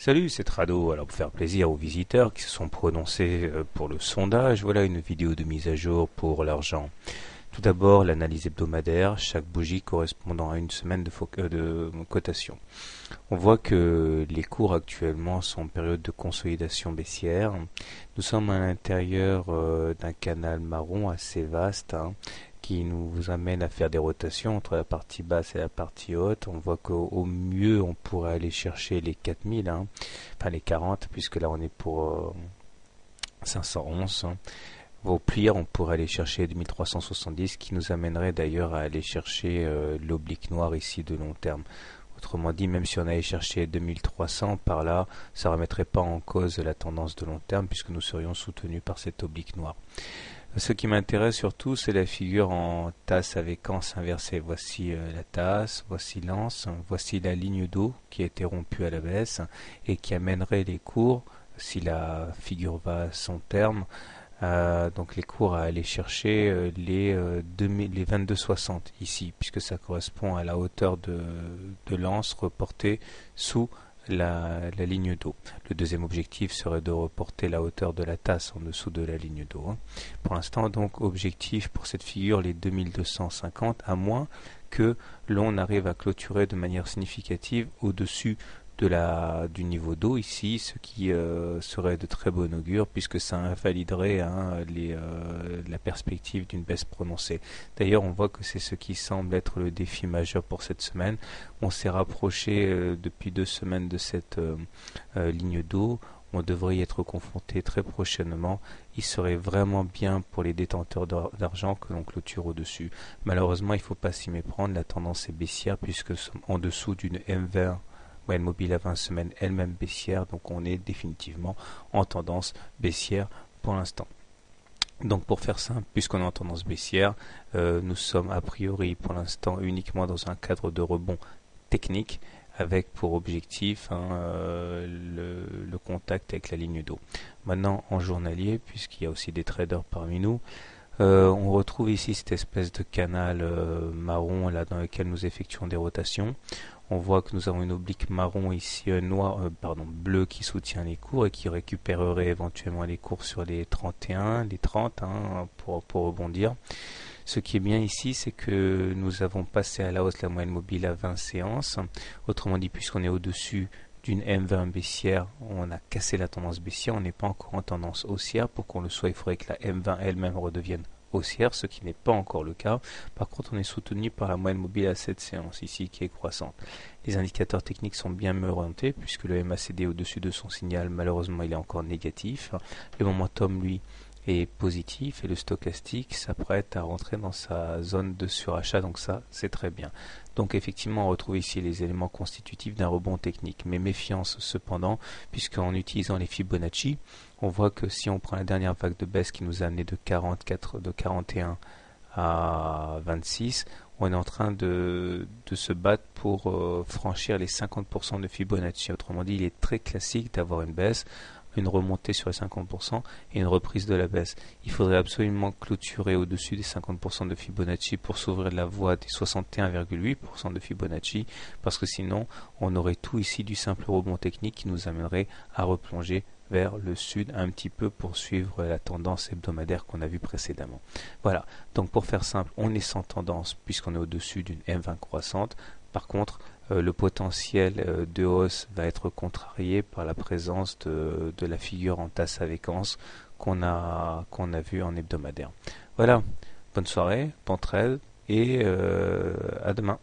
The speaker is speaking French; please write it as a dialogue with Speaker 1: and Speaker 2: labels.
Speaker 1: Salut, c'est Trado. Alors pour faire plaisir aux visiteurs qui se sont prononcés pour le sondage, voilà une vidéo de mise à jour pour l'argent. Tout d'abord, l'analyse hebdomadaire, chaque bougie correspondant à une semaine de cotation. On voit que les cours actuellement sont en période de consolidation baissière. Nous sommes à l'intérieur d'un canal marron assez vaste, qui nous amène à faire des rotations entre la partie basse et la partie haute. On voit qu'au mieux, on pourrait aller chercher les 4000, enfin les 40, puisque là on est pour 511. Au pire, on pourrait aller chercher 2370, qui nous amènerait d'ailleurs à aller chercher l'oblique noir ici de long terme. Autrement dit, même si on allait chercher 2300 par là, ça ne remettrait pas en cause la tendance de long terme, puisque nous serions soutenus par cette oblique noire. Ce qui m'intéresse surtout, c'est la figure en tasse avec anse inversée. Voici la tasse, voici l'anse, voici la ligne d'eau qui a été rompue à la baisse et qui amènerait les cours, si la figure va à son terme, donc les cours à aller chercher les 22,60 ici, puisque ça correspond à la hauteur de l'anse reportée sous la ligne d'eau. Le deuxième objectif serait de reporter la hauteur de la tasse en dessous de la ligne d'eau. Pour l'instant, donc, objectif pour cette figure, les 2250, à moins que l'on arrive à clôturer de manière significative au-dessus du niveau d'eau ici, ce qui serait de très bon augure puisque ça invaliderait la perspective d'une baisse prononcée. D'ailleurs, on voit que c'est ce qui semble être le défi majeur pour cette semaine. On s'est rapproché depuis 2 semaines de cette ligne d'eau. On devrait y être confronté très prochainement. Il serait vraiment bien pour les détenteurs d'argent que l'on clôture au-dessus. Malheureusement, il ne faut pas s'y méprendre. La tendance est baissière puisque nous sommes en dessous d'une M20 moyenne mobile à 20 semaines, elle-même baissière, donc on est définitivement en tendance baissière pour l'instant. Donc pour faire simple, puisqu'on est en tendance baissière, nous sommes a priori pour l'instant uniquement dans un cadre de rebond technique avec pour objectif le contact avec la ligne d'eau. Maintenant en journalier, puisqu'il y a aussi des traders parmi nous, on retrouve ici cette espèce de canal marron là dans lequel nous effectuons des rotations. On voit que nous avons une oblique marron ici, bleu qui soutient les cours et qui récupérerait éventuellement les cours sur les 31, les 30 pour rebondir. Ce qui est bien ici, c'est que nous avons passé à la hausse la moyenne mobile à 20 séances. Autrement dit, puisqu'on est au-dessus d'une M20 baissière, on a cassé la tendance baissière, on n'est pas encore en tendance haussière. Pour qu'on le soit, il faudrait que la M20 elle-même redevienne haussière, ce qui n'est pas encore le cas. Par contre, on est soutenu par la moyenne mobile à 7 séances ici qui est croissante. Les indicateurs techniques sont bien mieux orientés puisque le MACD au-dessus de son signal, malheureusement, il est encore négatif. Le momentum, lui, est positif et le stochastique s'apprête à rentrer dans sa zone de surachat, donc ça c'est très bien. Donc effectivement on retrouve ici les éléments constitutifs d'un rebond technique, mais méfiance cependant, puisqu'en utilisant les Fibonacci, on voit que si on prend la dernière vague de baisse qui nous a amené de 41 à 26, on est en train de se battre pour franchir les 50% de Fibonacci. Autrement dit, il est très classique d'avoir une baisse, une remontée sur les 50% et une reprise de la baisse. Il faudrait absolument clôturer au-dessus des 50% de Fibonacci pour s'ouvrir la voie des 61,8% de Fibonacci, parce que sinon on aurait tout ici du simple rebond technique qui nous amènerait à replonger vers le sud un petit peu pour suivre la tendance hebdomadaire qu'on a vue précédemment. Voilà, donc pour faire simple, on est sans tendance puisqu'on est au-dessus d'une M20 croissante. Par contre, le potentiel de hausse va être contrarié par la présence de la figure en tasse avec anse qu'on a vu en hebdomadaire. Voilà, bonne soirée, bon trade et à demain.